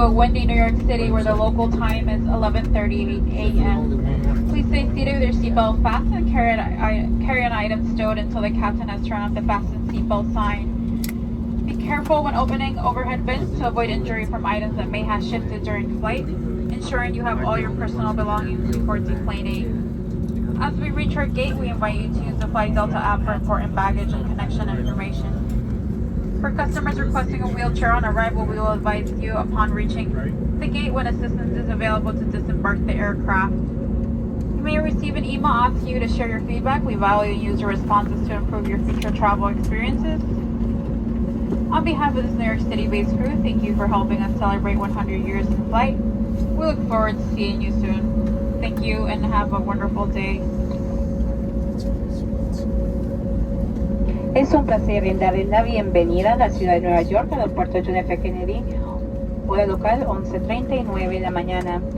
to a windy New York City where the local time is 11:38 a.m. Please stay seated with your seatbelt fastened and carry an item stowed until the captain has turned off the fasten seatbelt sign. Be careful when opening overhead bins to avoid injury from items that may have shifted during flight, ensuring you have all your personal belongings before deplaning. As we reach our gate, we invite you to use the Flight Delta app for important baggage and connection information. For customers requesting a wheelchair on arrival, we will advise you upon reaching the gate when assistance is available to disembark the aircraft. You may receive an email asking you to share your feedback. We value user responses to improve your future travel experiences. On behalf of this New York City-based crew, thank you for helping us celebrate 100 years in flight. We look forward to seeing you soon. Thank you and have a wonderful day. Es un placer en darle la bienvenida a la ciudad de Nueva York, al aeropuerto John F. Kennedy, hora local 11:39 de la mañana.